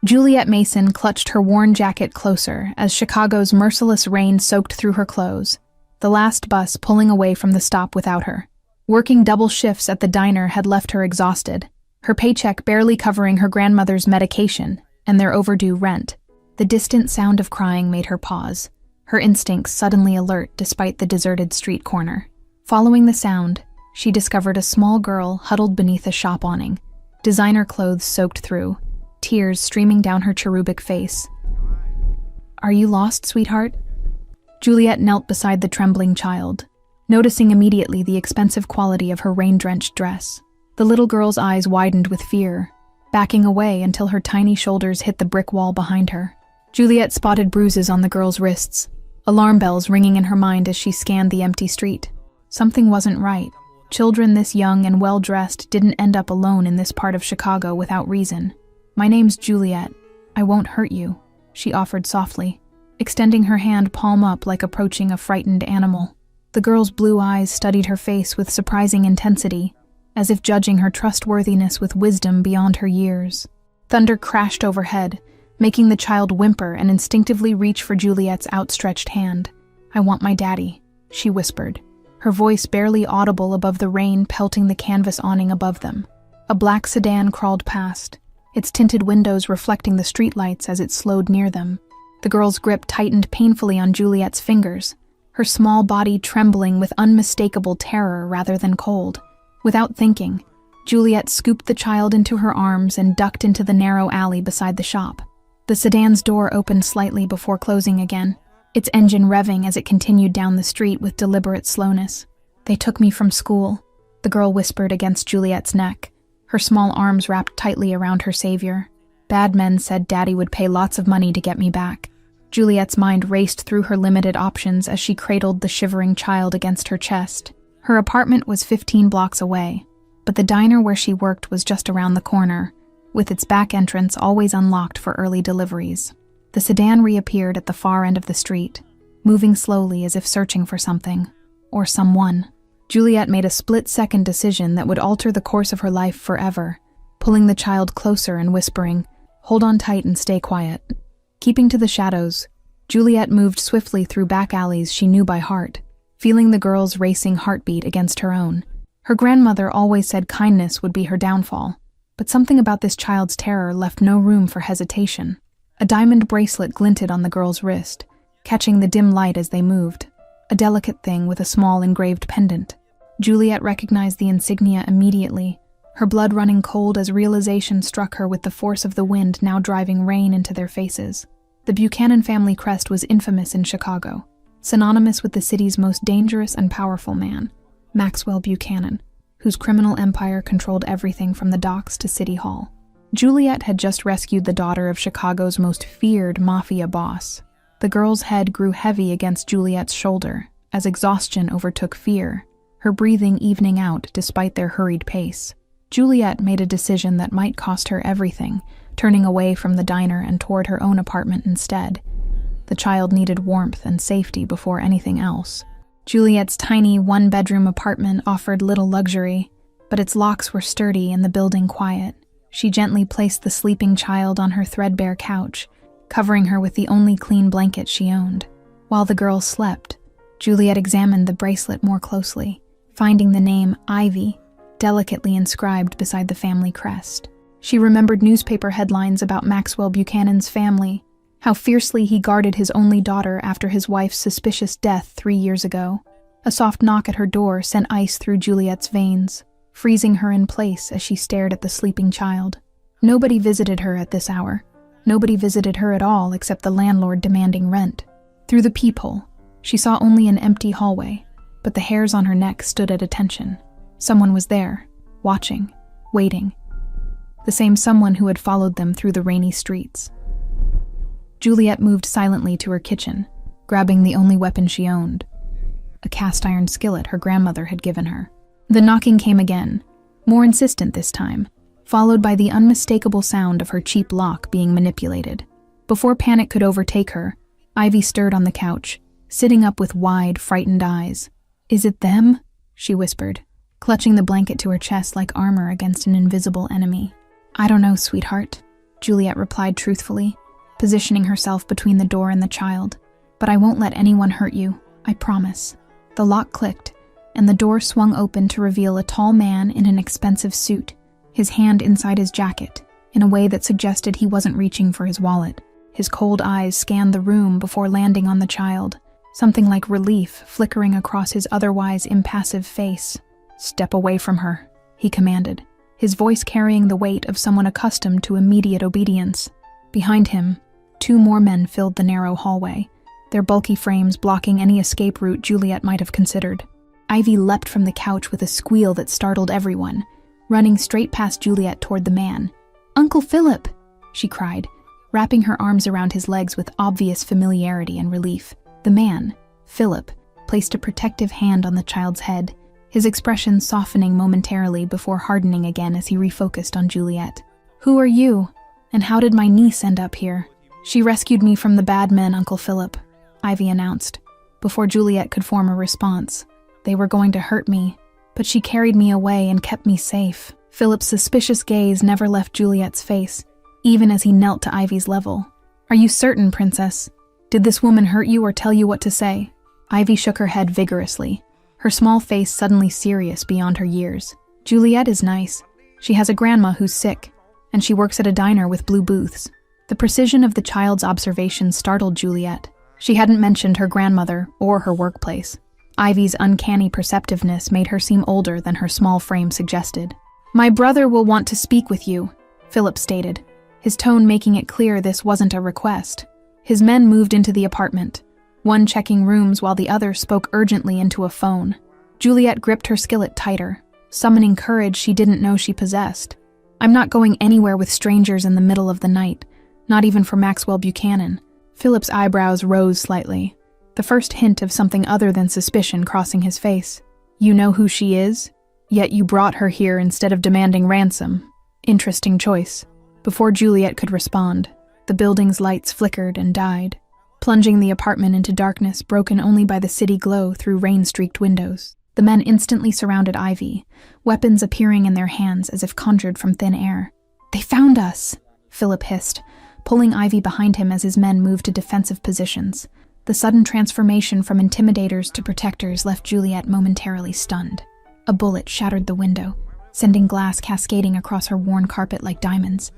Juliet Mason clutched her worn jacket closer as Chicago's merciless rain soaked through her clothes, the last bus pulling away from the stop without her. Working double shifts at the diner had left her exhausted, her paycheck barely covering her grandmother's medication and their overdue rent. The distant sound of crying made her pause, her instincts suddenly alert despite the deserted street corner. Following the sound, she discovered a small girl huddled beneath a shop awning, designer clothes soaked through, tears streaming down her cherubic face. "Are you lost, sweetheart?" Juliet knelt beside the trembling child, noticing immediately the expensive quality of her rain-drenched dress. The little girl's eyes widened with fear, backing away until her tiny shoulders hit the brick wall behind her. Juliet spotted bruises on the girl's wrists, alarm bells ringing in her mind as she scanned the empty street. Something wasn't right. Children this young and well-dressed didn't end up alone in this part of Chicago without reason. "My name's Juliet. I won't hurt you," she offered softly, extending her hand palm up like approaching a frightened animal. The girl's blue eyes studied her face with surprising intensity, as if judging her trustworthiness with wisdom beyond her years. Thunder crashed overhead, making the child whimper and instinctively reach for Juliet's outstretched hand. "I want my daddy," she whispered, her voice barely audible above the rain pelting the canvas awning above them. A black sedan crawled past, its tinted windows reflecting the streetlights as it slowed near them. The girl's grip tightened painfully on Juliet's fingers, her small body trembling with unmistakable terror rather than cold. Without thinking, Juliet scooped the child into her arms and ducked into the narrow alley beside the shop. The sedan's door opened slightly before closing again, its engine revving as it continued down the street with deliberate slowness. "They took me from school," the girl whispered against Juliet's neck, her small arms wrapped tightly around her savior. "Bad men said Daddy would pay lots of money to get me back." Juliet's mind raced through her limited options as she cradled the shivering child against her chest. Her apartment was 15 blocks away, but the diner where she worked was just around the corner, with its back entrance always unlocked for early deliveries. The sedan reappeared at the far end of the street, moving slowly as if searching for something, or someone. Juliet made a split-second decision that would alter the course of her life forever, pulling the child closer and whispering, "Hold on tight and stay quiet." Keeping to the shadows, Juliet moved swiftly through back alleys she knew by heart, feeling the girl's racing heartbeat against her own. Her grandmother always said kindness would be her downfall, but something about this child's terror left no room for hesitation. A diamond bracelet glinted on the girl's wrist, catching the dim light as they moved, a delicate thing with a small engraved pendant. Juliet recognized the insignia immediately, her blood running cold as realization struck her with the force of the wind now driving rain into their faces. The Buchanan family crest was infamous in Chicago, synonymous with the city's most dangerous and powerful man, Maxwell Buchanan, whose criminal empire controlled everything from the docks to City Hall. Juliet had just rescued the daughter of Chicago's most feared Mafia boss. The girl's head grew heavy against Juliet's shoulder as exhaustion overtook fear, her breathing evening out despite their hurried pace. Juliet made a decision that might cost her everything, turning away from the diner and toward her own apartment instead. The child needed warmth and safety before anything else. Juliet's tiny one-bedroom apartment offered little luxury, but its locks were sturdy and the building quiet. She gently placed the sleeping child on her threadbare couch, covering her with the only clean blanket she owned. While the girl slept, Juliet examined the bracelet more closely, finding the name Ivy delicately inscribed beside the family crest. She remembered newspaper headlines about Maxwell Buchanan's family, how fiercely he guarded his only daughter after his wife's suspicious death 3 years ago. A soft knock at her door sent ice through Juliet's veins, freezing her in place as she stared at the sleeping child. Nobody visited her at this hour. Nobody visited her at all except the landlord demanding rent. Through the peephole, she saw only an empty hallway, but the hairs on her neck stood at attention. Someone was there, watching, waiting. The same someone who had followed them through the rainy streets. Juliet moved silently to her kitchen, grabbing the only weapon she owned, a cast-iron skillet her grandmother had given her. The knocking came again, more insistent this time, followed by the unmistakable sound of her cheap lock being manipulated. Before panic could overtake her, Ivy stirred on the couch, sitting up with wide, frightened eyes. "Is it them?" she whispered, clutching the blanket to her chest like armor against an invisible enemy. "I don't know, sweetheart," Juliet replied truthfully, positioning herself between the door and the child. "But I won't let anyone hurt you, I promise." The lock clicked, and the door swung open to reveal a tall man in an expensive suit, his hand inside his jacket, in a way that suggested he wasn't reaching for his wallet. His cold eyes scanned the room before landing on the child, something like relief flickering across his otherwise impassive face. "Step away from her," he commanded, his voice carrying the weight of someone accustomed to immediate obedience. Behind him, 2 more men filled the narrow hallway, their bulky frames blocking any escape route Juliet might have considered. Ivy leapt from the couch with a squeal that startled everyone, running straight past Juliet toward the man. "Uncle Philip!" she cried, wrapping her arms around his legs with obvious familiarity and relief. The man, Philip, placed a protective hand on the child's head, his expression softening momentarily before hardening again as he refocused on Juliet. "Who are you? And how did my niece end up here?" "She rescued me from the bad men, Uncle Philip," Ivy announced, before Juliet could form a response. "They were going to hurt me, but she carried me away and kept me safe." Philip's suspicious gaze never left Juliet's face, even as he knelt to Ivy's level. "Are you certain, Princess? Did this woman hurt you or tell you what to say?" Ivy shook her head vigorously, her small face suddenly serious beyond her years. "Juliet is nice. She has a grandma who's sick, and she works at a diner with blue booths." The precision of the child's observation startled Juliet. She hadn't mentioned her grandmother or her workplace. Ivy's uncanny perceptiveness made her seem older than her small frame suggested. "My brother will want to speak with you," Philip stated, his tone making it clear this wasn't a request. His men moved into the apartment, one checking rooms while the other spoke urgently into a phone. Juliet gripped her skillet tighter, summoning courage she didn't know she possessed. "I'm not going anywhere with strangers in the middle of the night, not even for Maxwell Buchanan." Philip's eyebrows rose slightly, the first hint of something other than suspicion crossing his face. "You know who she is? Yet you brought her here instead of demanding ransom. Interesting choice." Before Juliet could respond, the building's lights flickered and died, plunging the apartment into darkness broken only by the city glow through rain-streaked windows. The men instantly surrounded Ivy, weapons appearing in their hands as if conjured from thin air. "They found us!" Philip hissed, pulling Ivy behind him as his men moved to defensive positions. The sudden transformation from intimidators to protectors left Juliet momentarily stunned. A bullet shattered the window, sending glass cascading across her worn carpet like diamonds.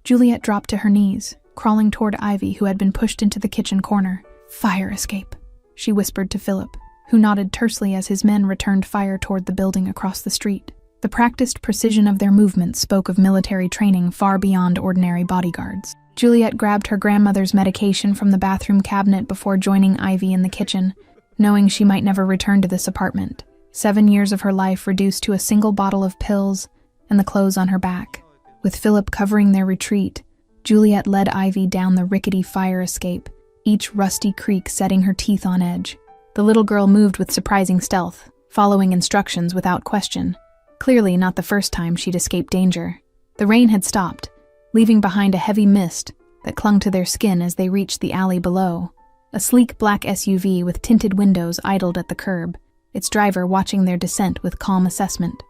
Juliet dropped to her knees, crawling toward Ivy, who had been pushed into the kitchen corner. "Fire escape," she whispered to Philip, who nodded tersely as his men returned fire toward the building across the street. The practiced precision of their movements spoke of military training far beyond ordinary bodyguards. Juliet grabbed her grandmother's medication from the bathroom cabinet before joining Ivy in the kitchen, knowing she might never return to this apartment. 7 years of her life reduced to a single bottle of pills and the clothes on her back. With Philip covering their retreat, Juliet led Ivy down the rickety fire escape, each rusty creak setting her teeth on edge. The little girl moved with surprising stealth, following instructions without question. Clearly not the first time she'd escaped danger. The rain had stopped, leaving behind a heavy mist that clung to their skin as they reached the alley below. A sleek black SUV with tinted windows idled at the curb, its driver watching their descent with calm assessment.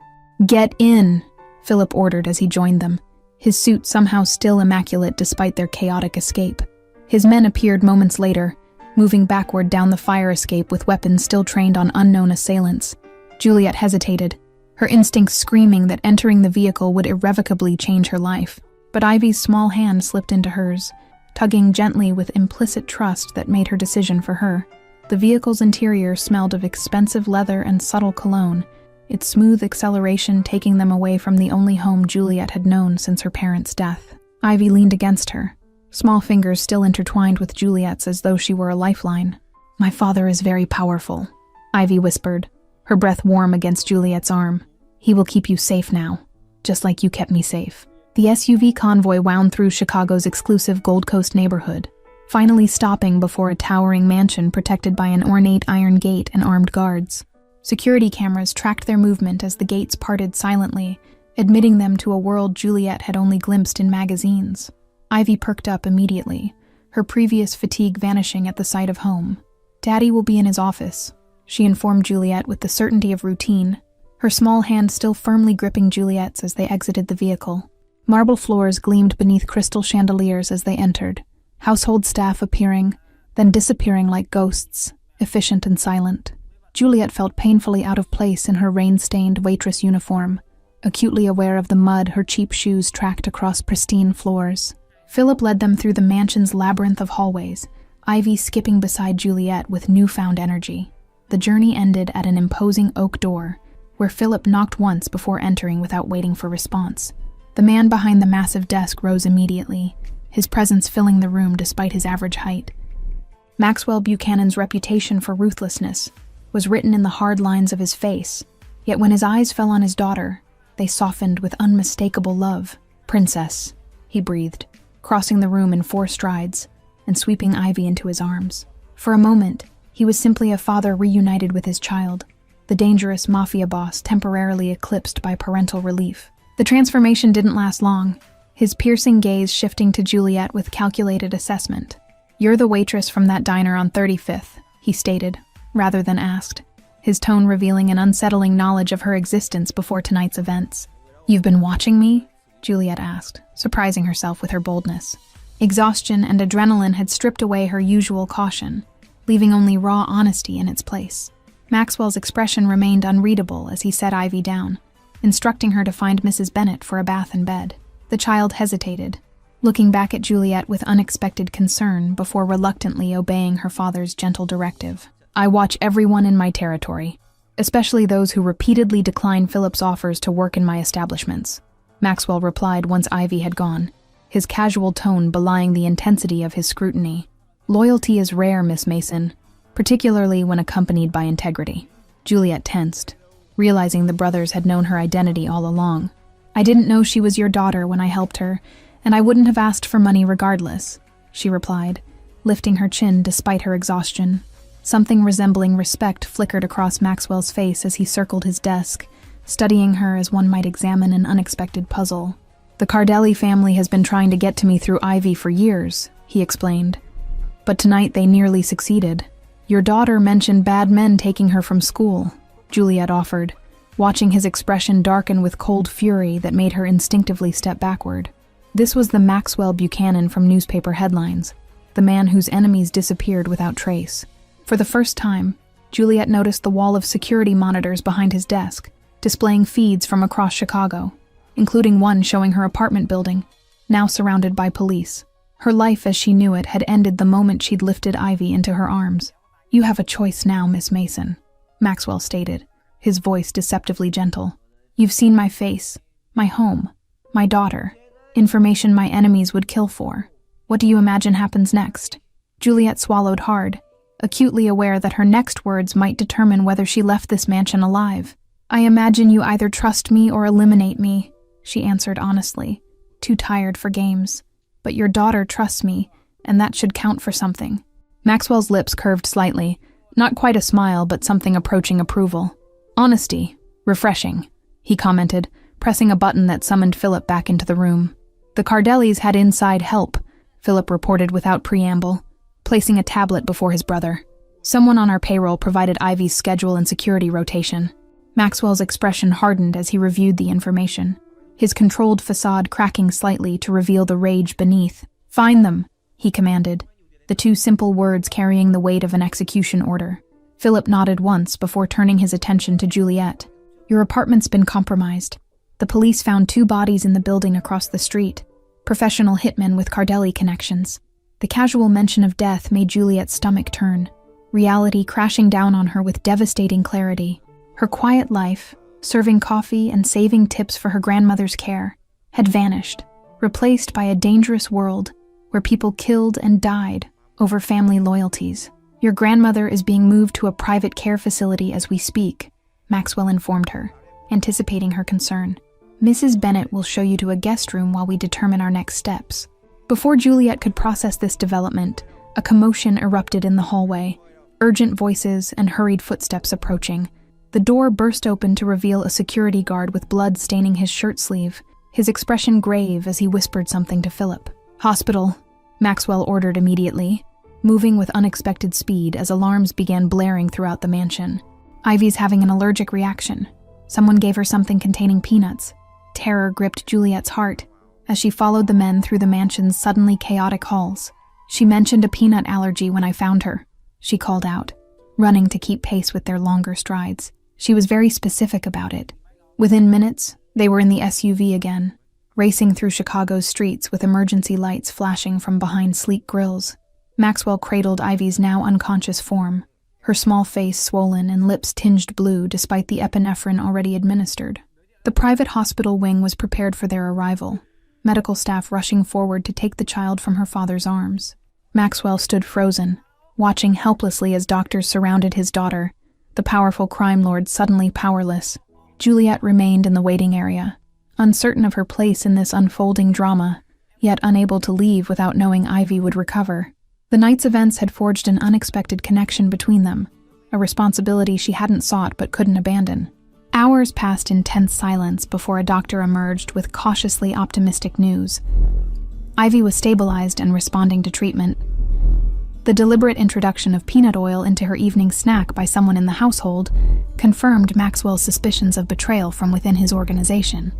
"Get in," Philip ordered as he joined them, his suit somehow still immaculate despite their chaotic escape. His men appeared moments later, moving backward down the fire escape with weapons still trained on unknown assailants. Juliet hesitated, her instincts screaming that entering the vehicle would irrevocably change her life. But Ivy's small hand slipped into hers, tugging gently with implicit trust that made her decision for her. The vehicle's interior smelled of expensive leather and subtle cologne, its smooth acceleration taking them away from the only home Juliet had known since her parents' death. Ivy leaned against her, small fingers still intertwined with Juliet's as though she were a lifeline. "My father is very powerful," Ivy whispered, her breath warm against Juliet's arm. "He will keep you safe now, just like you kept me safe." The SUV convoy wound through Chicago's exclusive Gold Coast neighborhood, finally stopping before a towering mansion protected by an ornate iron gate and armed guards. Security cameras tracked their movement as the gates parted silently, admitting them to a world Juliet had only glimpsed in magazines. Ivy perked up immediately, her previous fatigue vanishing at the sight of home. "Daddy will be in his office," she informed Juliet with the certainty of routine, her small hand still firmly gripping Juliet's as they exited the vehicle. Marble floors gleamed beneath crystal chandeliers as they entered, household staff appearing, then disappearing like ghosts, efficient and silent. Juliet felt painfully out of place in her rain-stained waitress uniform, acutely aware of the mud her cheap shoes tracked across pristine floors. Philip led them through the mansion's labyrinth of hallways, Ivy skipping beside Juliet with newfound energy. The journey ended at an imposing oak door, where Philip knocked once before entering without waiting for response. The man behind the massive desk rose immediately, his presence filling the room despite his average height. Maxwell Buchanan's reputation for ruthlessness was written in the hard lines of his face, yet when his eyes fell on his daughter, they softened with unmistakable love. "Princess," he breathed, crossing the room in 4 strides and sweeping Ivy into his arms. For a moment, he was simply a father reunited with his child, the dangerous Mafia boss temporarily eclipsed by parental relief. The transformation didn't last long, his piercing gaze shifting to Juliet with calculated assessment. "You're the waitress from that diner on 35th, he stated, rather than asked, his tone revealing an unsettling knowledge of her existence before tonight's events. "You've been watching me?" Juliet asked, surprising herself with her boldness. Exhaustion and adrenaline had stripped away her usual caution, leaving only raw honesty in its place. Maxwell's expression remained unreadable as he set Ivy down, instructing her to find Mrs. Bennet for a bath and bed. The child hesitated, looking back at Juliet with unexpected concern before reluctantly obeying her father's gentle directive. "I watch everyone in my territory, especially those who repeatedly decline Philip's offers to work in my establishments," Maxwell replied once Ivy had gone, his casual tone belying the intensity of his scrutiny. "Loyalty is rare, Miss Mason, particularly when accompanied by integrity." Juliet tensed, realizing the brothers had known her identity all along. "I didn't know she was your daughter when I helped her, and I wouldn't have asked for money regardless," she replied, lifting her chin despite her exhaustion. Something resembling respect flickered across Maxwell's face as he circled his desk, studying her as one might examine an unexpected puzzle. "The Cardelli family has been trying to get to me through Ivy for years," he explained. "But tonight they nearly succeeded. Your daughter mentioned bad men taking her from school," Juliet offered, watching his expression darken with cold fury that made her instinctively step backward. This was the Maxwell Buchanan from newspaper headlines, the man whose enemies disappeared without trace. For the first time, Juliet noticed the wall of security monitors behind his desk, displaying feeds from across Chicago, including one showing her apartment building, now surrounded by police. Her life as she knew it had ended the moment she'd lifted Ivy into her arms. "You have a choice now, Miss Mason," Maxwell stated, his voice deceptively gentle. "You've seen my face, my home, my daughter, information my enemies would kill for. What do you imagine happens next?" Juliet swallowed hard, acutely aware that her next words might determine whether she left this mansion alive. "I imagine you either trust me or eliminate me," she answered honestly, too tired for games. "But your daughter trusts me, and that should count for something." Maxwell's lips curved slightly, not quite a smile, but something approaching approval. "Honesty. Refreshing," he commented, pressing a button that summoned Philip back into the room. "The Cardellis had inside help," Philip reported without preamble, placing a tablet before his brother. "Someone on our payroll provided Ivy's schedule and security rotation." Maxwell's expression hardened as he reviewed the information, his controlled facade cracking slightly to reveal the rage beneath. "Find them," he commanded, the 2 simple words carrying the weight of an execution order. Philip nodded once before turning his attention to Juliet. "Your apartment's been compromised. The police found 2 bodies in the building across the street, professional hitmen with Cardelli connections." The casual mention of death made Juliet's stomach turn, reality crashing down on her with devastating clarity. Her quiet life, serving coffee and saving tips for her grandmother's care, had vanished, replaced by a dangerous world where people killed and died over family loyalties. "Your grandmother is being moved to a private care facility as we speak," Maxwell informed her, anticipating her concern. "Mrs. Bennet will show you to a guest room while we determine our next steps." Before Juliet could process this development, a commotion erupted in the hallway, urgent voices and hurried footsteps approaching. The door burst open to reveal a security guard with blood staining his shirt sleeve, his expression grave as he whispered something to Philip. "Hospital," Maxwell ordered immediately, moving with unexpected speed as alarms began blaring throughout the mansion. "Ivy's having an allergic reaction. Someone gave her something containing peanuts." Terror gripped Juliet's heart, as she followed the men through the mansion's suddenly chaotic halls. "She mentioned a peanut allergy when I found her," she called out, running to keep pace with their longer strides. She was very specific about it. Within minutes, they were in the SUV again, racing through Chicago's streets with emergency lights flashing from behind sleek grills. Maxwell cradled Ivy's now unconscious form, her small face swollen and lips tinged blue despite the epinephrine already administered. The private hospital wing was prepared for their arrival, medical staff rushing forward to take the child from her father's arms. Maxwell stood frozen, watching helplessly as doctors surrounded his daughter, the powerful crime lord suddenly powerless. Juliet remained in the waiting area, uncertain of her place in this unfolding drama, yet unable to leave without knowing Ivy would recover. The night's events had forged an unexpected connection between them, a responsibility she hadn't sought but couldn't abandon. Hours passed in tense silence before a doctor emerged with cautiously optimistic news. Ivy was stabilized and responding to treatment. The deliberate introduction of peanut oil into her evening snack by someone in the household confirmed Maxwell's suspicions of betrayal from within his organization.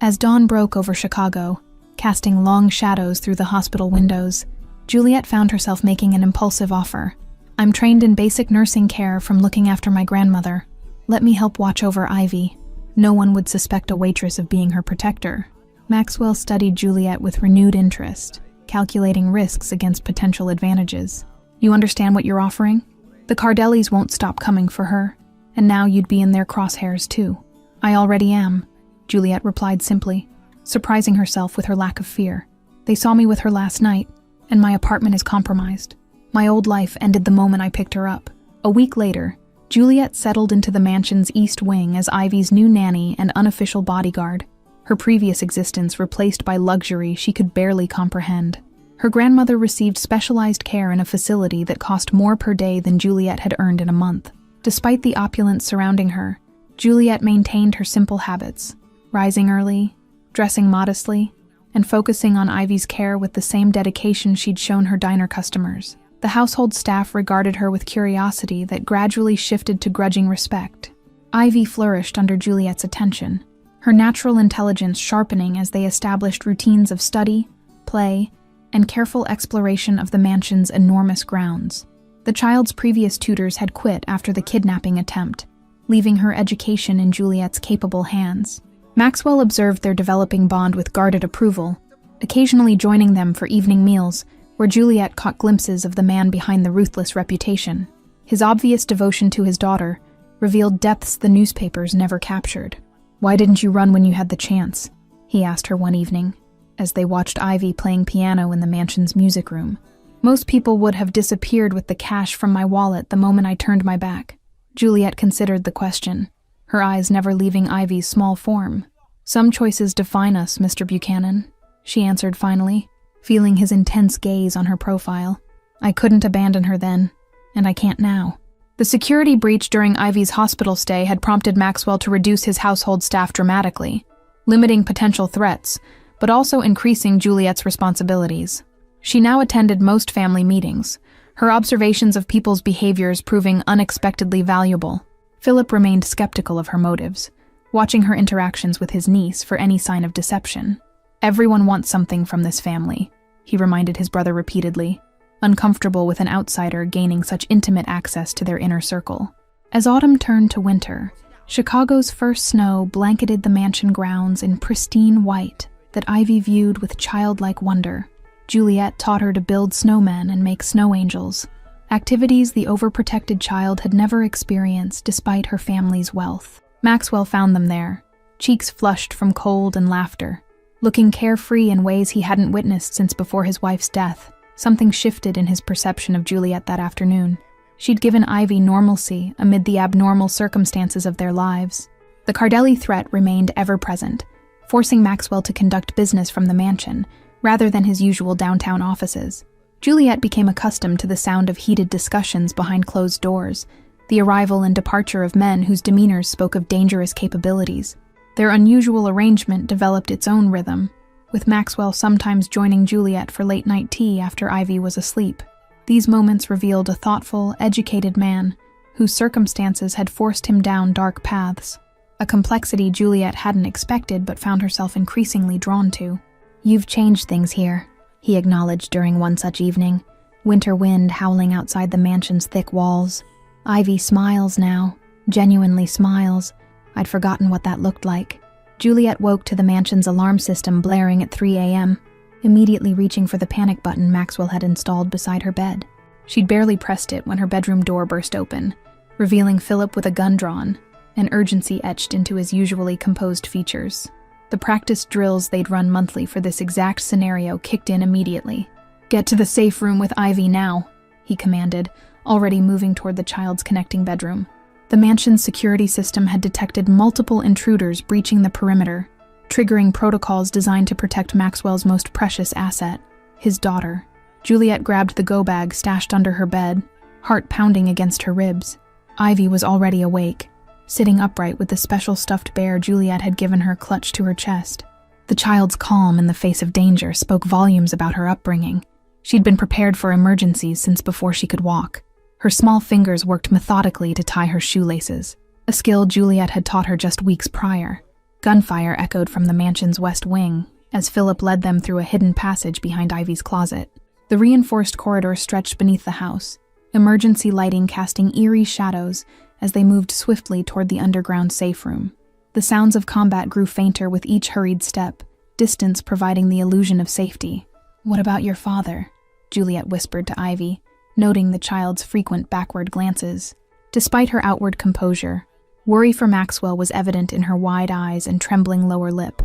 As dawn broke over Chicago, casting long shadows through the hospital windows, Juliet found herself making an impulsive offer. "I'm trained in basic nursing care from looking after my grandmother. Let me help watch over Ivy. No one would suspect a waitress of being her protector." Maxwell studied Juliet with renewed interest, calculating risks against potential advantages. "You understand what you're offering? The Cardellis won't stop coming for her, and now you'd be in their crosshairs too." "I already am," Juliet replied simply, surprising herself with her lack of fear. "They saw me with her last night, and my apartment is compromised. My old life ended the moment I picked her up." A week later, Juliet settled into the mansion's east wing as Ivy's new nanny and unofficial bodyguard, her previous existence replaced by luxury she could barely comprehend. Her grandmother received specialized care in a facility that cost more per day than Juliet had earned in a month. Despite the opulence surrounding her, Juliet maintained her simple habits, rising early, dressing modestly, and focusing on Ivy's care with the same dedication she'd shown her diner customers. The household staff regarded her with curiosity that gradually shifted to grudging respect. Ivy flourished under Juliet's attention, her natural intelligence sharpening as they established routines of study, play, and careful exploration of the mansion's enormous grounds. The child's previous tutors had quit after the kidnapping attempt, leaving her education in Juliet's capable hands. Maxwell observed their developing bond with guarded approval, occasionally joining them for evening meals, where Juliet caught glimpses of the man behind the ruthless reputation. His obvious devotion to his daughter revealed depths the newspapers never captured. "Why didn't you run when you had the chance?" he asked her one evening, as they watched Ivy playing piano in the mansion's music room. "Most people would have disappeared with the cash from my wallet the moment I turned my back." Juliet considered the question, her eyes never leaving Ivy's small form. "Some choices define us, Mr. Buchanan," she answered finally, feeling his intense gaze on her profile. "I couldn't abandon her then, and I can't now." The security breach during Ivy's hospital stay had prompted Maxwell to reduce his household staff dramatically, limiting potential threats, but also increasing Juliet's responsibilities. She now attended most family meetings, her observations of people's behaviors proving unexpectedly valuable. Philip remained skeptical of her motives, watching her interactions with his niece for any sign of deception. "Everyone wants something from this family," he reminded his brother repeatedly, uncomfortable with an outsider gaining such intimate access to their inner circle. As autumn turned to winter, Chicago's first snow blanketed the mansion grounds in pristine white that Ivy viewed with childlike wonder. Juliet taught her to build snowmen and make snow angels, activities the overprotected child had never experienced despite her family's wealth. Maxwell found them there, cheeks flushed from cold and laughter. Looking carefree in ways he hadn't witnessed since before his wife's death, something shifted in his perception of Juliet that afternoon. She'd given Ivy normalcy amid the abnormal circumstances of their lives. The Cardelli threat remained ever-present, forcing Maxwell to conduct business from the mansion, rather than his usual downtown offices. Juliet became accustomed to the sound of heated discussions behind closed doors, the arrival and departure of men whose demeanors spoke of dangerous capabilities. Their unusual arrangement developed its own rhythm, with Maxwell sometimes joining Juliet for late-night tea after Ivy was asleep. These moments revealed a thoughtful, educated man whose circumstances had forced him down dark paths. a complexity Juliet hadn't expected but found herself increasingly drawn to. "You've changed things here," he acknowledged during one such evening, winter wind howling outside the mansion's thick walls. Ivy smiles now, genuinely smiles. I'd forgotten what that looked like. Juliet woke to the mansion's alarm system blaring at 3 a.m., immediately reaching for the panic button Maxwell had installed beside her bed. She'd barely pressed it when her bedroom door burst open, revealing Philip with a gun drawn, an urgency etched into his usually composed features. The practice drills they'd run monthly for this exact scenario kicked in immediately. "Get to the safe room with Ivy now," he commanded, already moving toward the child's connecting bedroom. The mansion's security system had detected multiple intruders breaching the perimeter, triggering protocols designed to protect Maxwell's most precious asset, his daughter. Juliet grabbed the go-bag stashed under her bed, heart pounding against her ribs. Ivy was already awake, sitting upright with the special stuffed bear Juliet had given her clutched to her chest. The child's calm in the face of danger spoke volumes about her upbringing. She'd been prepared for emergencies since before she could walk. Her small fingers worked methodically to tie her shoelaces, a skill Juliet had taught her just weeks prior. Gunfire echoed from the mansion's west wing as Philip led them through a hidden passage behind Ivy's closet. The reinforced corridor stretched beneath the house, emergency lighting casting eerie shadows as they moved swiftly toward the underground safe room. The sounds of combat grew fainter with each hurried step, distance providing the illusion of safety. "What about your father?" Juliet whispered to Ivy, noting the child's frequent backward glances. Despite her outward composure, worry for Maxwell was evident in her wide eyes and trembling lower lip.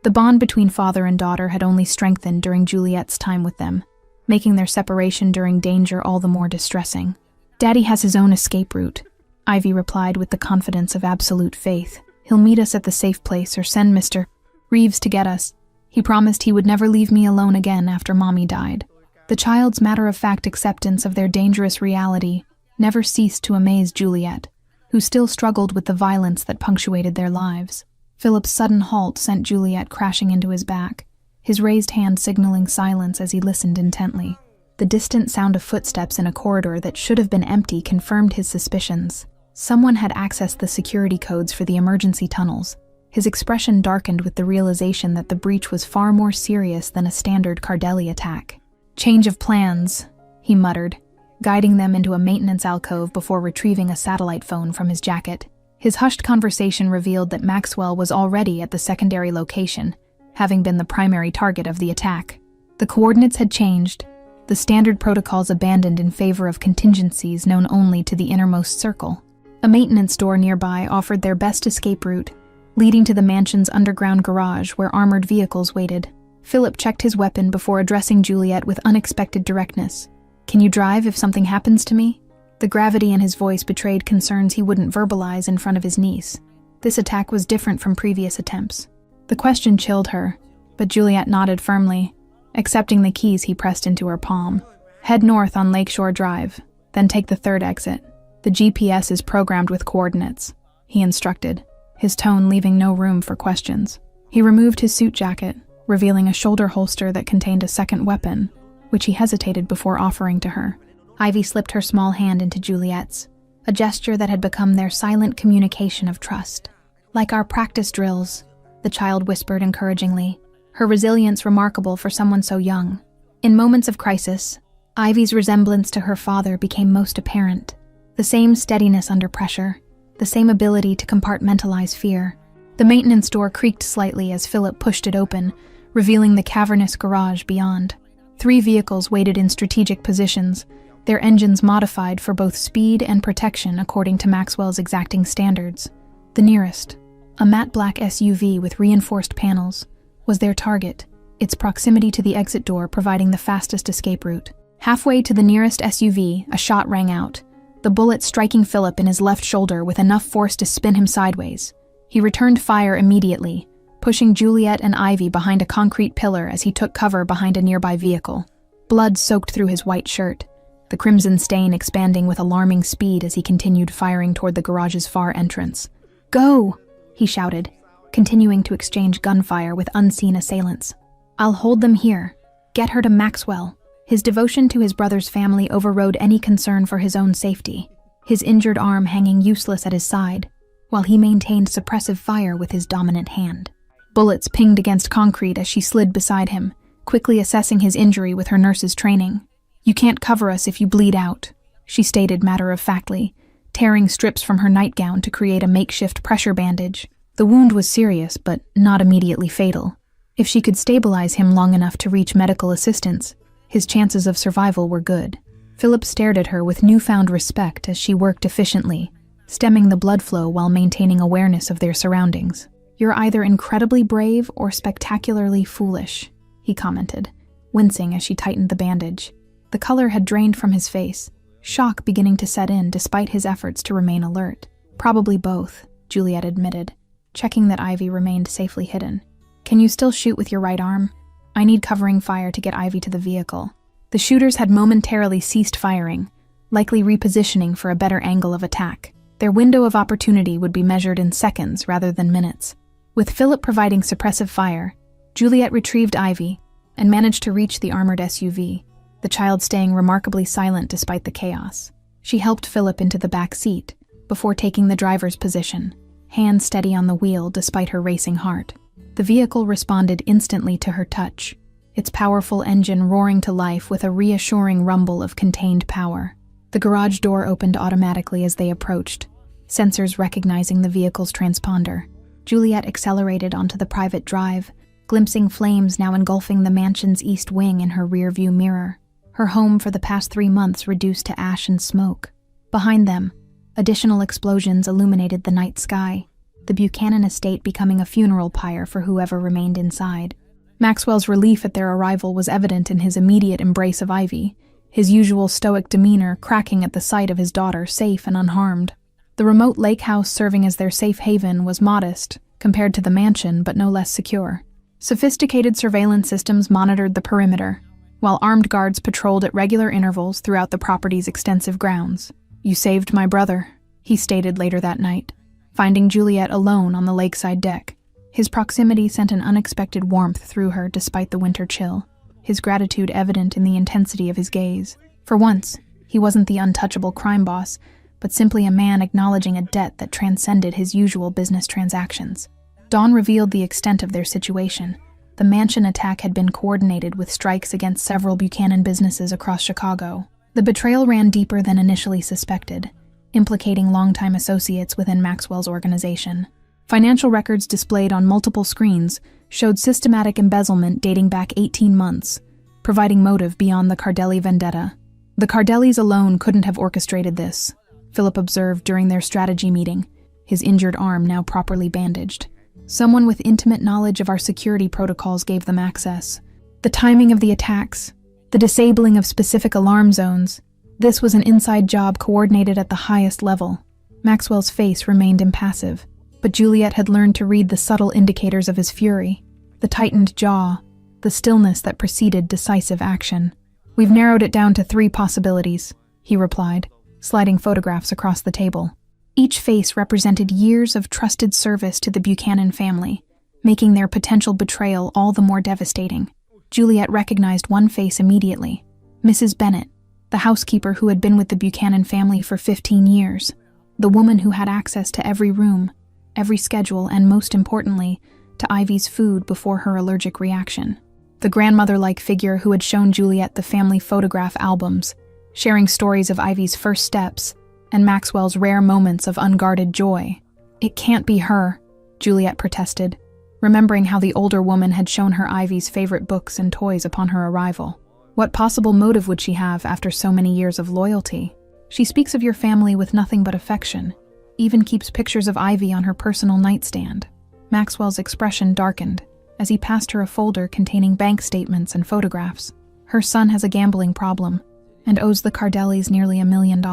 The bond between father and daughter had only strengthened during Juliet's time with them, making their separation during danger all the more distressing. "Daddy has his own escape route," Ivy replied with the confidence of absolute faith. "He'll meet us at the safe place or send Mr. Reeves to get us. He promised he would never leave me alone again after Mommy died." The child's matter-of-fact acceptance of their dangerous reality never ceased to amaze Juliet, who still struggled with the violence that punctuated their lives. Philip's sudden halt sent Juliet crashing into his back, his raised hand signaling silence as he listened intently. The distant sound of footsteps in a corridor that should have been empty confirmed his suspicions. Someone had accessed the security codes for the emergency tunnels. His expression darkened with the realization that the breach was far more serious than a standard Cardelli attack. "Change of plans," he muttered, guiding them into a maintenance alcove before retrieving a satellite phone from his jacket. His hushed conversation revealed that Maxwell was already at the secondary location, having been the primary target of the attack. The coordinates had changed, the standard protocols abandoned in favor of contingencies known only to the innermost circle. A maintenance door nearby offered their best escape route, leading to the mansion's underground garage where armored vehicles waited. Philip checked his weapon before addressing Juliet with unexpected directness. "Can you drive if something happens to me?" The gravity in his voice betrayed concerns he wouldn't verbalize in front of his niece. This attack was different from previous attempts. The question chilled her, but Juliet nodded firmly, accepting the keys he pressed into her palm. "Head north on Lakeshore Drive, then take the third exit. The GPS is programmed with coordinates," he instructed, his tone leaving no room for questions. He removed his suit jacket, revealing a shoulder holster that contained a second weapon, which he hesitated before offering to her. Ivy slipped her small hand into Juliet's, a gesture that had become their silent communication of trust. "Like our practice drills," the child whispered encouragingly, her resilience remarkable for someone so young. In moments of crisis, Ivy's resemblance to her father became most apparent. The same steadiness under pressure, the same ability to compartmentalize fear. The maintenance door creaked slightly as Philip pushed it open, revealing the cavernous garage beyond. 3 vehicles waited in strategic positions, their engines modified for both speed and protection according to Maxwell's exacting standards. The nearest, a matte black SUV with reinforced panels, was their target, its proximity to the exit door providing the fastest escape route. Halfway to the nearest SUV, a shot rang out, the bullet striking Philip in his left shoulder with enough force to spin him sideways. He returned fire immediately, pushing Juliet and Ivy behind a concrete pillar as he took cover behind a nearby vehicle. Blood soaked through his white shirt, the crimson stain expanding with alarming speed as he continued firing toward the garage's far entrance. "Go!" he shouted, continuing to exchange gunfire with unseen assailants. "I'll hold them here. Get her to Maxwell." His devotion to his brother's family overrode any concern for his own safety, his injured arm hanging useless at his side. while he maintained suppressive fire with his dominant hand. Bullets pinged against concrete as she slid beside him, quickly assessing his injury with her nurse's training. "You can't cover us if you bleed out," she stated matter-of-factly, tearing strips from her nightgown to create a makeshift pressure bandage. The wound was serious, but not immediately fatal. If she could stabilize him long enough to reach medical assistance, his chances of survival were good. Philip stared at her with newfound respect as she worked efficiently, stemming the blood flow while maintaining awareness of their surroundings. "You're either incredibly brave or spectacularly foolish," he commented, wincing as she tightened the bandage. The color had drained from his face, shock beginning to set in despite his efforts to remain alert. "Probably both," Juliet admitted, checking that Ivy remained safely hidden. "Can you still shoot with your right arm? I need covering fire to get Ivy to the vehicle." The shooters had momentarily ceased firing, likely repositioning for a better angle of attack. Their window of opportunity would be measured in seconds rather than minutes. With Philip providing suppressive fire, Juliet retrieved Ivy and managed to reach the armored SUV, the child staying remarkably silent despite the chaos. She helped Philip into the back seat before taking the driver's position, hands steady on the wheel despite her racing heart. The vehicle responded instantly to her touch, its powerful engine roaring to life with a reassuring rumble of contained power. The garage door opened automatically as they approached, sensors recognizing the vehicle's transponder. Juliet accelerated onto the private drive, glimpsing flames now engulfing the mansion's east wing in her rearview mirror. Her home for the past 3 months reduced to ash and smoke. Behind them, additional explosions illuminated the night sky, the Buchanan estate becoming a funeral pyre for whoever remained inside. Maxwell's relief at their arrival was evident in his immediate embrace of Ivy, his usual stoic demeanor cracking at the sight of his daughter safe and unharmed. The remote lakehouse serving as their safe haven was modest, compared to the mansion, but no less secure. Sophisticated surveillance systems monitored the perimeter, while armed guards patrolled at regular intervals throughout the property's extensive grounds. "You saved my brother," he stated later that night, finding Juliet alone on the lakeside deck. His proximity sent an unexpected warmth through her despite the winter chill, his gratitude evident in the intensity of his gaze. For once, he wasn't the untouchable crime boss, but simply a man acknowledging a debt that transcended his usual business transactions. Dawn revealed the extent of their situation. The mansion attack had been coordinated with strikes against several Buchanan businesses across Chicago. The betrayal ran deeper than initially suspected, implicating longtime associates within Maxwell's organization. Financial records displayed on multiple screens showed systematic embezzlement dating back 18 months, providing motive beyond the Cardelli vendetta. The Cardellis alone couldn't have orchestrated this, Philip observed during their strategy meeting, his injured arm now properly bandaged. Someone with intimate knowledge of our security protocols gave them access. The timing of the attacks, the disabling of specific alarm zones, this was an inside job coordinated at the highest level. Maxwell's face remained impassive, but Juliet had learned to read the subtle indicators of his fury, the tightened jaw, the stillness that preceded decisive action. "We've narrowed it down to 3 possibilities," he replied, sliding photographs across the table. Each face represented years of trusted service to the Buchanan family, making their potential betrayal all the more devastating. Juliet recognized one face immediately, Mrs. Bennett, the housekeeper who had been with the Buchanan family for 15 years, the woman who had access to every room, every schedule, and most importantly, to Ivy's food before her allergic reaction. The grandmother-like figure who had shown Juliet the family photograph albums, sharing stories of Ivy's first steps and Maxwell's rare moments of unguarded joy. "It can't be her," Juliet protested, remembering how the older woman had shown her Ivy's favorite books and toys upon her arrival. "What possible motive would she have after so many years of loyalty? She speaks of your family with nothing but affection, even keeps pictures of Ivy on her personal nightstand." Maxwell's expression darkened as he passed her a folder containing bank statements and photographs. "Her son has a gambling problem and owes the Cardellis nearly $1 million.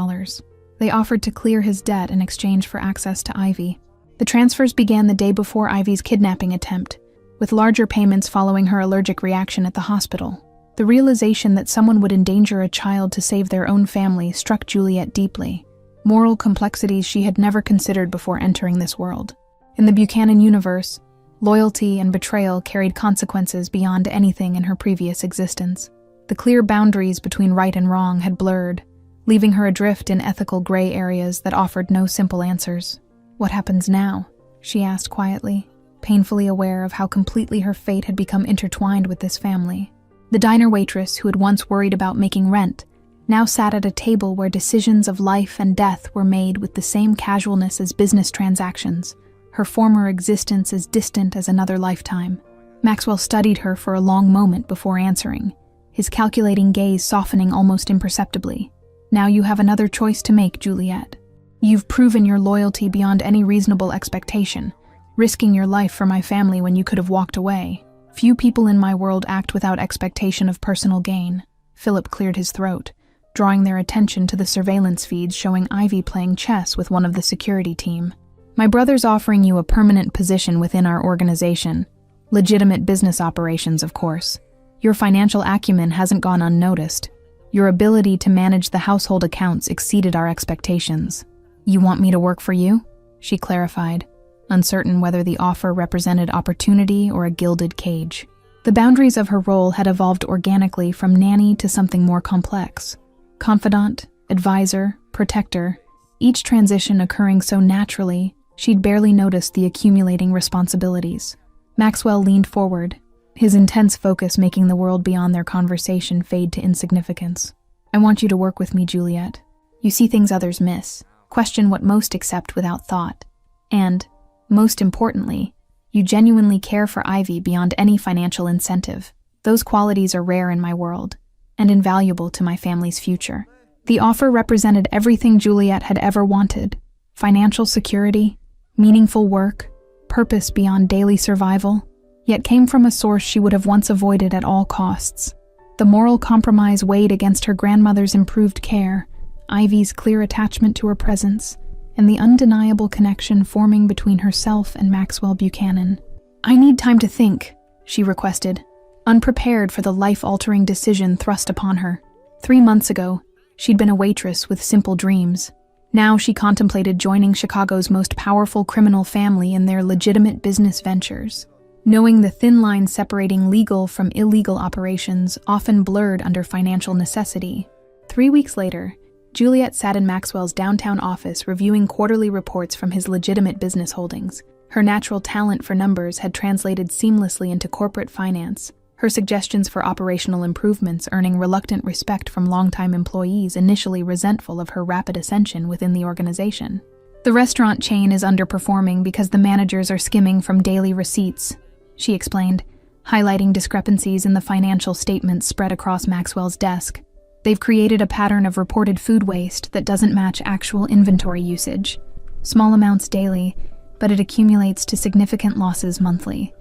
They offered to clear his debt in exchange for access to Ivy. The transfers began the day before Ivy's kidnapping attempt, with larger payments following her allergic reaction at the hospital. The realization that someone would endanger a child to save their own family struck Juliet deeply, moral complexities she had never considered before entering this world. In the Buchanan universe, loyalty and betrayal carried consequences beyond anything in her previous existence. The clear boundaries between right and wrong had blurred, leaving her adrift in ethical gray areas that offered no simple answers. "What happens now?" she asked quietly, painfully aware of how completely her fate had become intertwined with this family. The diner waitress, who had once worried about making rent, now sat at a table where decisions of life and death were made with the same casualness as business transactions, her former existence as distant as another lifetime. Maxwell studied her for a long moment before answering, his calculating gaze softening almost imperceptibly. "Now you have another choice to make, Juliet. You've proven your loyalty beyond any reasonable expectation, risking your life for my family when you could have walked away. Few people in my world act without expectation of personal gain." Philip cleared his throat, drawing their attention to the surveillance feeds showing Ivy playing chess with one of the security team. "My brother's offering you a permanent position within our organization. Legitimate business operations, of course. Your financial acumen hasn't gone unnoticed. Your ability to manage the household accounts exceeded our expectations." "You want me to work for you?" she clarified, uncertain whether the offer represented opportunity or a gilded cage. The boundaries of her role had evolved organically from nanny to something more complex. Confidant, advisor, protector, each transition occurring so naturally, she'd barely noticed the accumulating responsibilities. Maxwell leaned forward, his intense focus making the world beyond their conversation fade to insignificance. "I want you to work with me, Juliet. You see things others miss, question what most accept without thought, and, most importantly, you genuinely care for Ivy beyond any financial incentive. Those qualities are rare in my world, and invaluable to my family's future." The offer represented everything Juliet had ever wanted: financial security, meaningful work, purpose beyond daily survival, yet came from a source she would have once avoided at all costs. The moral compromise weighed against her grandmother's improved care, Ivy's clear attachment to her presence, and the undeniable connection forming between herself and Maxwell Buchanan. "I need time to think," she requested, unprepared for the life-altering decision thrust upon her. 3 months ago, she'd been a waitress with simple dreams. Now she contemplated joining Chicago's most powerful criminal family in their legitimate business ventures. Knowing the thin line separating legal from illegal operations often blurred under financial necessity. 3 weeks later, Juliet sat in Maxwell's downtown office reviewing quarterly reports from his legitimate business holdings. Her natural talent for numbers had translated seamlessly into corporate finance, her suggestions for operational improvements earning reluctant respect from longtime employees initially resentful of her rapid ascension within the organization. "The restaurant chain is underperforming because the managers are skimming from daily receipts," she explained, highlighting discrepancies in the financial statements spread across Maxwell's desk. "They've created a pattern of reported food waste that doesn't match actual inventory usage. Small amounts daily, but it accumulates to significant losses monthly."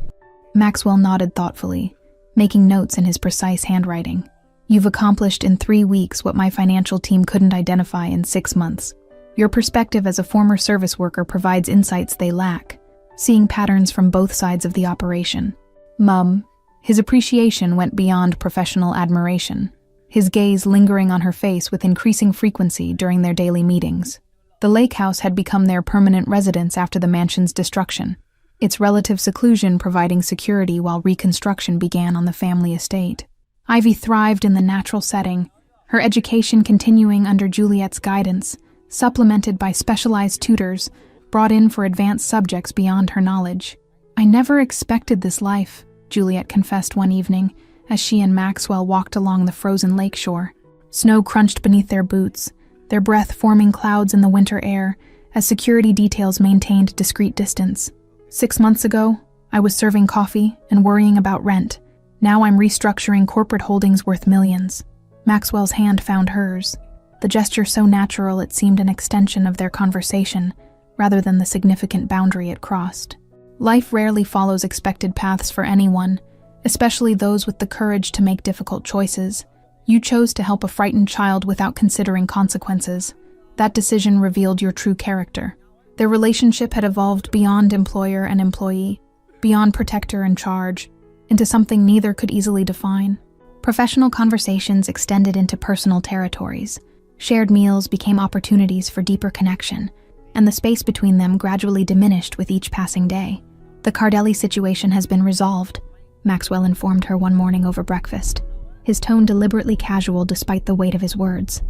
Maxwell nodded thoughtfully, making notes in his precise handwriting. "You've accomplished in 3 weeks what my financial team couldn't identify in 6 months. Your perspective as a former service worker provides insights they lack, seeing patterns from both sides of the operation." "Mum," his appreciation went beyond professional admiration, his gaze lingering on her face with increasing frequency during their daily meetings. The lakehouse had become their permanent residence after the mansion's destruction, its relative seclusion providing security while reconstruction began on the family estate. Ivy thrived in the natural setting, her education continuing under Juliet's guidance, supplemented by specialized tutors brought in for advanced subjects beyond her knowledge. "I never expected this life," Juliet confessed one evening as she and Maxwell walked along the frozen lakeshore. Snow crunched beneath their boots, their breath forming clouds in the winter air as security details maintained discreet distance. 6 months ago, I was serving coffee and worrying about rent. Now I'm restructuring corporate holdings worth millions." Maxwell's hand found hers, the gesture so natural it seemed an extension of their conversation, rather than the significant boundary it crossed. Life rarely follows expected paths for anyone, especially those with the courage to make difficult choices. You chose to help a frightened child without considering consequences. That decision revealed your true character. Their relationship had evolved beyond employer and employee, beyond protector and charge, into something neither could easily define. Professional conversations extended into personal territories. Shared meals became opportunities for deeper connection, and the space between them gradually diminished with each passing day. "The Cardelli situation has been resolved," Maxwell informed her one morning over breakfast, his tone deliberately casual despite the weight of his words.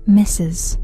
"Mrs.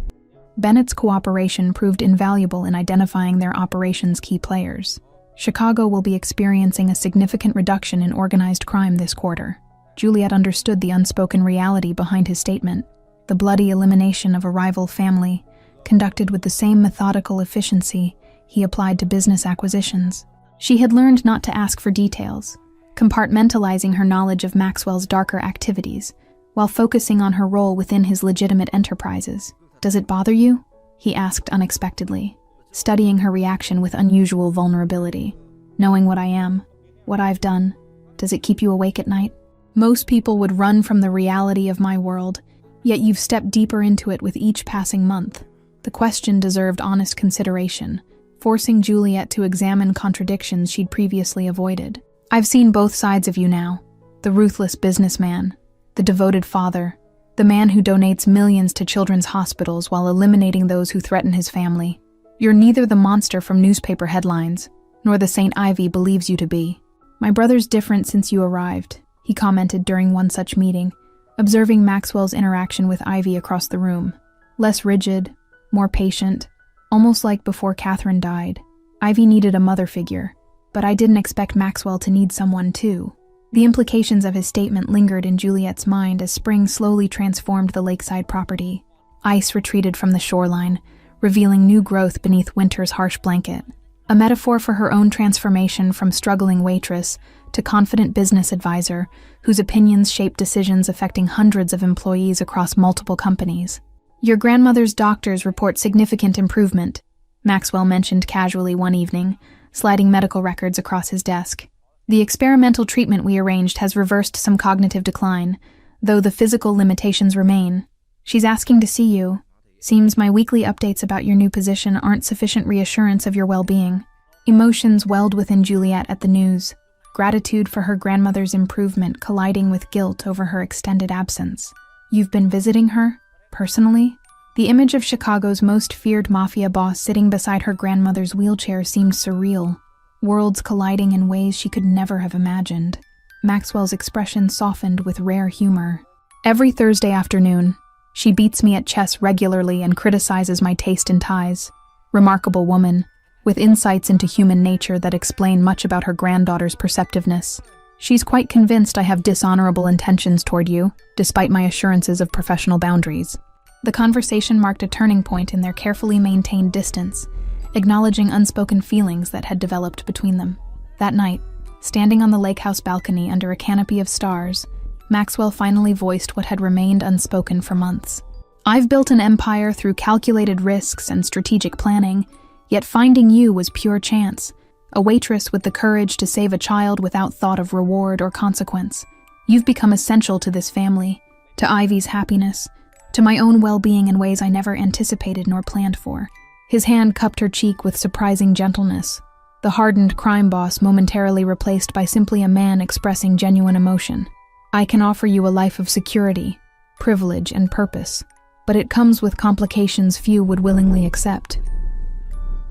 Bennett's cooperation proved invaluable in identifying their operation's key players. Chicago will be experiencing a significant reduction in organized crime this quarter. Juliet understood the unspoken reality behind his statement, the bloody elimination of a rival family, conducted with the same methodical efficiency he applied to business acquisitions. She had learned not to ask for details, compartmentalizing her knowledge of Maxwell's darker activities, while focusing on her role within his legitimate enterprises. "Does it bother you?" he asked unexpectedly, studying her reaction with unusual vulnerability. "Knowing what I am, what I've done, does it keep you awake at night? Most people would run from the reality of my world, yet you've stepped deeper into it with each passing month." The question deserved honest consideration, forcing Juliet to examine contradictions she'd previously avoided. "I've seen both sides of you now. The ruthless businessman, the devoted father, the man who donates millions to children's hospitals while eliminating those who threaten his family. You're neither the monster from newspaper headlines, nor the St. Ivy believes you to be. My brother's different since you arrived," he commented during one such meeting, observing Maxwell's interaction with Ivy across the room. "Less rigid, more patient, almost like before Catherine died. Ivy needed a mother figure, but I didn't expect Maxwell to need someone too." The implications of his statement lingered in Juliet's mind as spring slowly transformed the lakeside property. Ice retreated from the shoreline, revealing new growth beneath winter's harsh blanket. A metaphor for her own transformation from struggling waitress to confident business advisor whose opinions shape decisions affecting hundreds of employees across multiple companies. "Your grandmother's doctors report significant improvement," Maxwell mentioned casually one evening, sliding medical records across his desk. "The experimental treatment we arranged has reversed some cognitive decline, though the physical limitations remain. She's asking to see you. Seems my weekly updates about your new position aren't sufficient reassurance of your well-being." Emotions welled within Juliet at the news, gratitude for her grandmother's improvement colliding with guilt over her extended absence. "You've been visiting her? Personally?" The image of Chicago's most feared mafia boss sitting beside her grandmother's wheelchair seemed surreal, worlds colliding in ways she could never have imagined. Maxwell's expression softened with rare humor. "Every Thursday afternoon, she beats me at chess regularly and criticizes my taste in ties. Remarkable woman, with insights into human nature that explain much about her granddaughter's perceptiveness. She's quite convinced I have dishonorable intentions toward you, despite my assurances of professional boundaries." The conversation marked a turning point in their carefully maintained distance, acknowledging unspoken feelings that had developed between them. That night, standing on the lakehouse balcony under a canopy of stars, Maxwell finally voiced what had remained unspoken for months. "I've built an empire through calculated risks and strategic planning, yet finding you was pure chance. A waitress with the courage to save a child without thought of reward or consequence. You've become essential to this family, to Ivy's happiness, to my own well-being in ways I never anticipated nor planned for." His hand cupped her cheek with surprising gentleness, the hardened crime boss momentarily replaced by simply a man expressing genuine emotion. "I can offer you a life of security, privilege, and purpose, but it comes with complications few would willingly accept.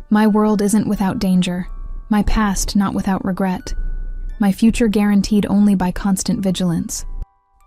My world isn't without danger, my past not without regret, my future guaranteed only by constant vigilance."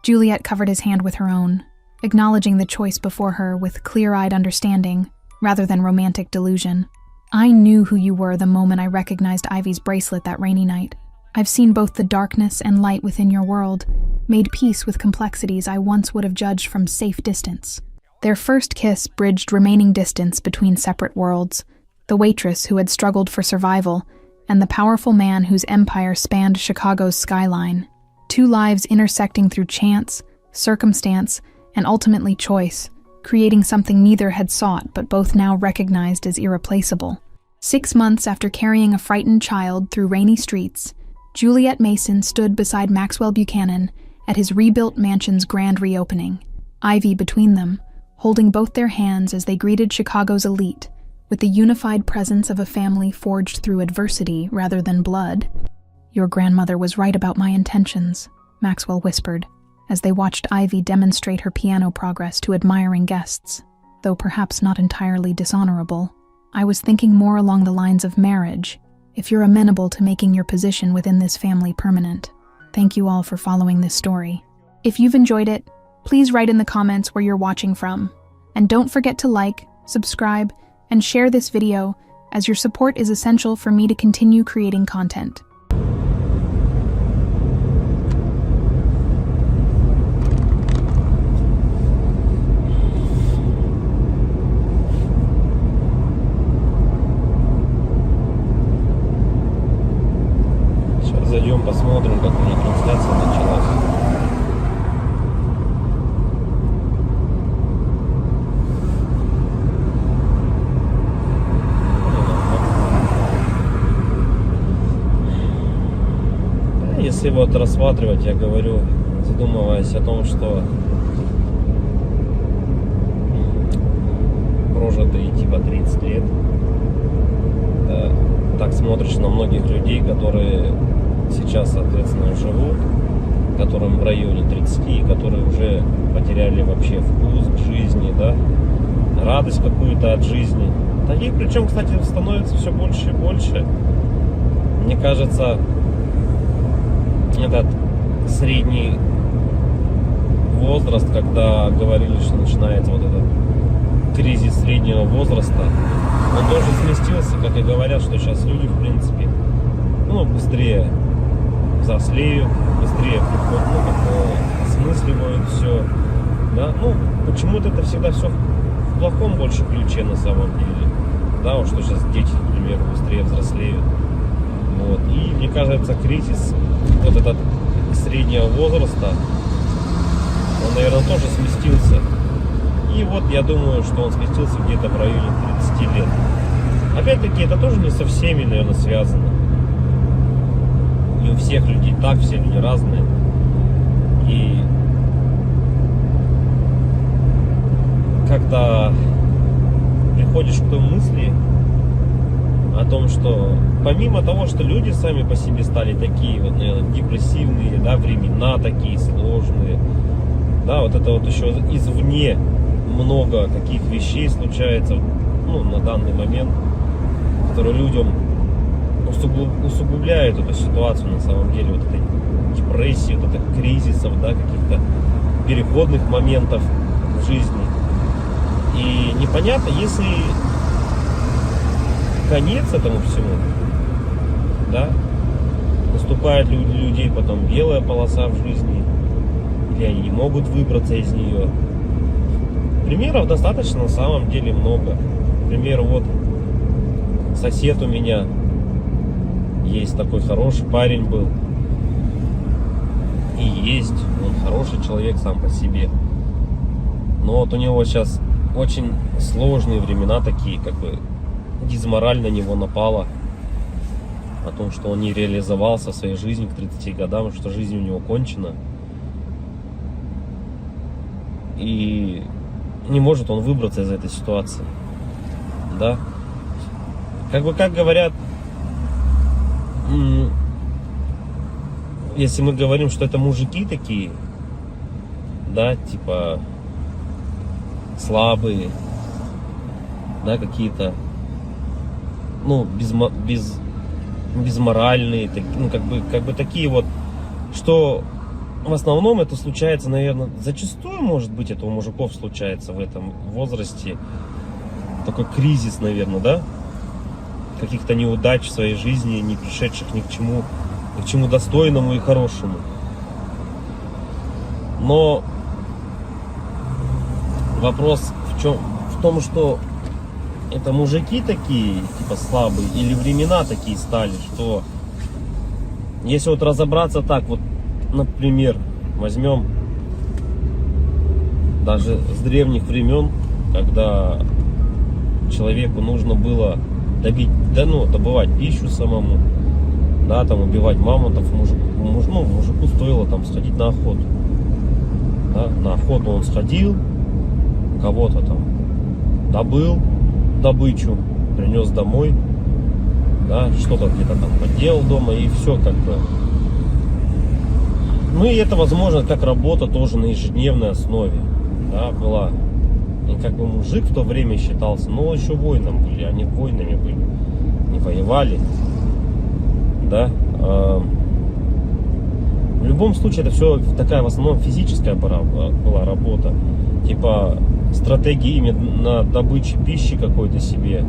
Juliet covered his hand with her own, acknowledging the choice before her with clear-eyed understanding, rather than romantic delusion. "I knew who you were the moment I recognized Ivy's bracelet that rainy night. I've seen both the darkness and light within your world, made peace with complexities I once would have judged from safe distance." Their first kiss bridged remaining distance between separate worlds, the waitress who had struggled for survival, and the powerful man whose empire spanned Chicago's skyline. Two lives intersecting through chance, circumstance, and ultimately choice, creating something neither had sought but both now recognized as irreplaceable. 6 months after carrying a frightened child through rainy streets, Juliet Mason stood beside Maxwell Buchanan at his rebuilt mansion's grand reopening, Ivy between them, holding both their hands as they greeted Chicago's elite, with the unified presence of a family forged through adversity rather than blood. "Your grandmother was right about my intentions," Maxwell whispered, as they watched Ivy demonstrate her piano progress to admiring guests, though perhaps not entirely dishonorable. "I was thinking more along the lines of marriage, if you're amenable to making your position within this family permanent. Thank you all for following this story. If you've enjoyed it, please write in the comments where you're watching from, and don't forget to like, subscribe, and share this video, as your support is essential for me to continue creating content. Сейчас зайдем, посмотрим, как у меня трансляция началась. Если вот рассматривать, я говорю, задумываясь о том, что прожитые типа 30 лет, так смотришь на многих людей, которые сейчас, соответственно, живут, которым в районе 30, которые уже потеряли вообще вкус к жизни, да, радость какую-то от жизни. Таких, причем, кстати, становится все больше и больше. Мне кажется, этот средний возраст, когда говорили, что начинается вот этот кризис среднего возраста, он тоже сместился, как и говорят, что сейчас люди, в принципе, быстрее взрослеют, быстрее осмысливают все, да, почему-то это всегда все в плохом больше ключе на самом деле, да, вот что сейчас дети, например, быстрее взрослеют, вот, и мне кажется, кризис вот этот среднего возраста, он, наверное, тоже сместился. И вот я думаю, что он сместился где-то в районе 30 лет. Опять-таки, это тоже не со всеми, наверное, связано. Не у всех людей так, все люди разные. И как-то приходишь к той мысли о том, что помимо того, что люди сами по себе стали такие вот, наверное, депрессивные, да, времена такие сложные, да, вот это вот еще извне много каких вещей случается, на данный момент, которые людям усугубляют эту ситуацию на самом деле, вот этой депрессии, вот этих кризисов, да, каких-то переходных моментов в жизни. И непонятно, если конец этому всему, да, наступает людей потом белая полоса в жизни, или они не могут выбраться из нее. Примеров достаточно на самом деле много. Например, вот сосед у меня есть такой хороший парень был, и есть, он хороший человек сам по себе, но вот у него сейчас очень сложные времена такие, как бы дизмораль на него напала о том, что он не реализовался в своей жизни к 30 годам, что жизнь у него кончена. И не может он выбраться из этой ситуации. Да? Как говорят, если мы говорим, что это мужики такие, да, типа слабые, да, какие-то, безморальные, как бы такие вот, что в основном это случается, наверное, зачастую, может быть, это у мужиков случается в этом возрасте, такой кризис, наверное, да, каких-то неудач в своей жизни, не пришедших ни к чему достойному и хорошему. Но вопрос в том, что это мужики такие, типа слабые, или времена такие стали, что если вот разобраться так, вот, например, возьмем даже с древних времен, когда человеку нужно было добывать пищу самому, да, там убивать мамонтов, мужику стоило там сходить на охоту, да, на охоту он сходил, кого-то там добыл добычу, принес домой, да, что-то где-то там поделал дома, и все как бы. И это возможно как работа тоже на ежедневной основе, да, была. И как бы мужик в то время считался, еще воином были, они воинами были, не воевали, да. В любом случае это все такая в основном физическая была работа, типа стратегии именно добычи пищи какой-то себе.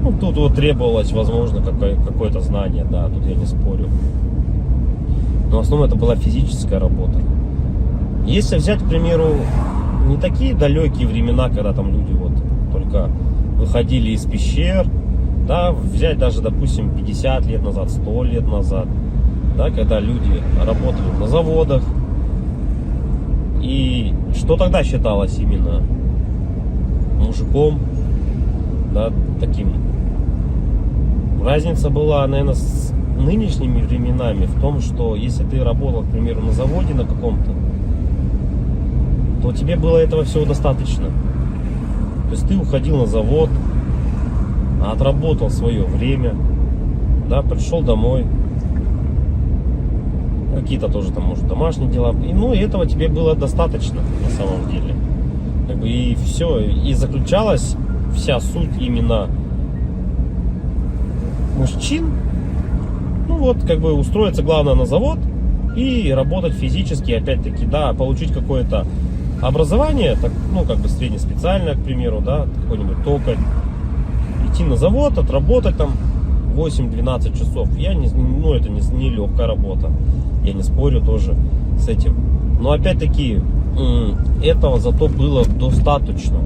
Ну, тут вот требовалось, возможно, какое-то знание, да, тут я не спорю. Но в основном это была физическая работа. Если взять, к примеру, не такие далекие времена, когда там люди вот только выходили из пещер, да, взять даже, допустим, 50 лет назад, 100 лет назад, да, когда люди работали на заводах, и что тогда считалось именно мужиком, да, таким. Разница была, наверное, с нынешними временами в том, что если ты работал, к примеру, на заводе на каком-то, то тебе было этого всего достаточно. То есть ты уходил на завод, отработал свое время, да, пришел домой, какие-то тоже там, может, домашние дела, и, ну, и этого тебе было достаточно на самом деле. Как бы и все, и заключалась вся суть именно мужчин, ну вот, как бы устроиться главное на завод и работать физически, опять-таки, да, получить какое-то образование, так, ну, как бы среднеспециальное, к примеру, да, какой-нибудь токарь, идти на завод, отработать там 8-12 часов. Ну, это не легкая работа, я не спорю тоже с этим. Но опять-таки, этого зато было достаточно.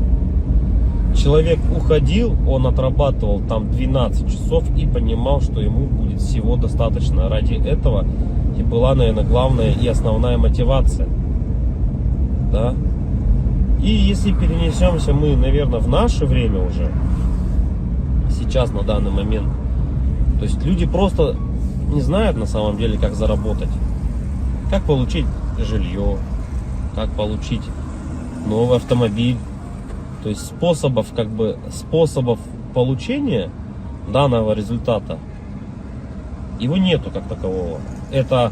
Человек уходил, он отрабатывал там 12 часов и понимал, что ему будет всего достаточно. Ради этого и была, наверное, главная и основная мотивация. Да? И если перенесемся мы, наверное, в наше время уже, сейчас, на данный момент, то есть люди просто не знают на самом деле, как заработать. Как получить жилье, как получить новый автомобиль. То есть способов получения данного результата его нету как такового. Это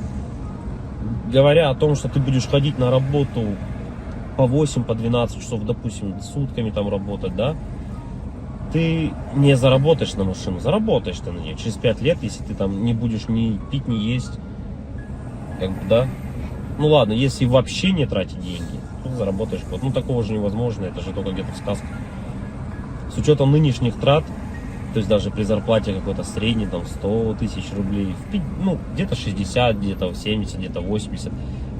говоря о том, что ты будешь ходить на работу по 8, по 12 часов, допустим, сутками там работать, да, ты не заработаешь на машину, заработаешь ты на нее через 5 лет, если ты там не будешь ни пить, ни есть, как бы, да. Ну ладно, если вообще не тратить деньги, то заработаешь год. Ну такого же невозможно, это же только где-то в сказках. С учетом нынешних трат, то есть даже при зарплате какой-то средней, там 100 тысяч рублей, ну где-то 60, где-то 70, где-то 80.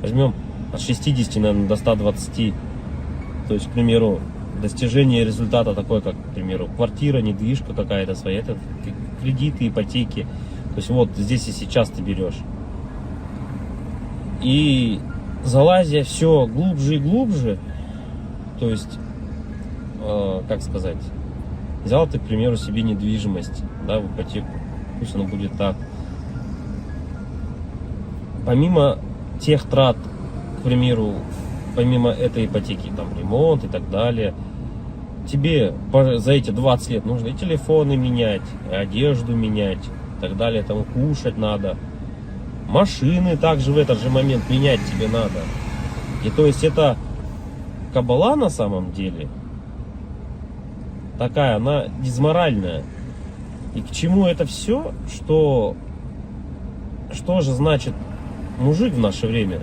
Возьмем от 60, наверное, до 120. То есть, к примеру, достижение результата такой, как, к примеру, квартира, недвижка какая-то своя, это кредиты, ипотеки. То есть вот здесь и сейчас ты берешь. И залазя все глубже и глубже, то есть, как сказать, взял ты, к примеру, себе недвижимость, да, в ипотеку, пусть она будет так. Помимо тех трат, к примеру, помимо этой ипотеки, там, ремонт и так далее, тебе за эти 20 лет нужно и телефоны менять, и одежду менять, и так далее, там, кушать надо. Машины также в этот же момент менять тебе надо. И то есть это кабала на самом деле такая, она дизморальная. И к чему это все? Что же значит мужик в наше время,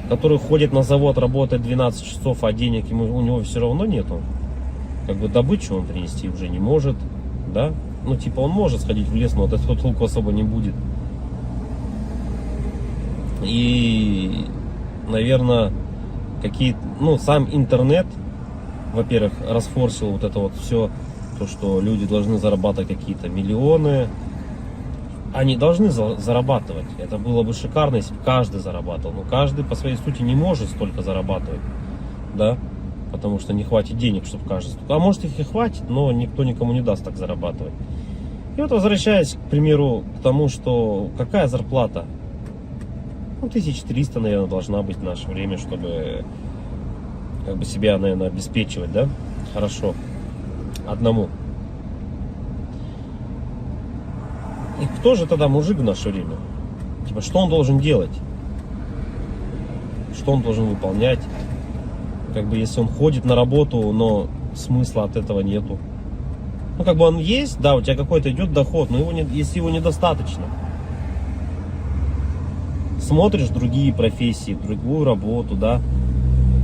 который ходит на завод, работает 12 часов, а денег у него все равно нету. Как бы добычу он принести уже не может, да? Ну типа он может сходить в лес, но от этого толку особо не будет. И, наверное, сам интернет, во-первых, расфорсил вот это вот все, то, что люди должны зарабатывать какие-то миллионы. Они должны зарабатывать. Это было бы шикарно, если бы каждый зарабатывал. Но каждый по своей сути не может столько зарабатывать, да, потому что не хватит денег, чтобы каждый. А может их и хватит, но никто никому не даст так зарабатывать. И вот возвращаясь, к примеру, к тому, что какая зарплата? 1300, наверное, должна быть в наше время, чтобы как бы себя, наверное, обеспечивать, да, хорошо, одному. И кто же тогда мужик в наше время? Типа, что он должен делать? Что он должен выполнять? Как бы, если он ходит на работу, но смысла от этого нету. Ну, как бы он есть, да, у тебя какой-то идет доход, но если его недостаточно. Смотришь другие профессии, другую работу, да,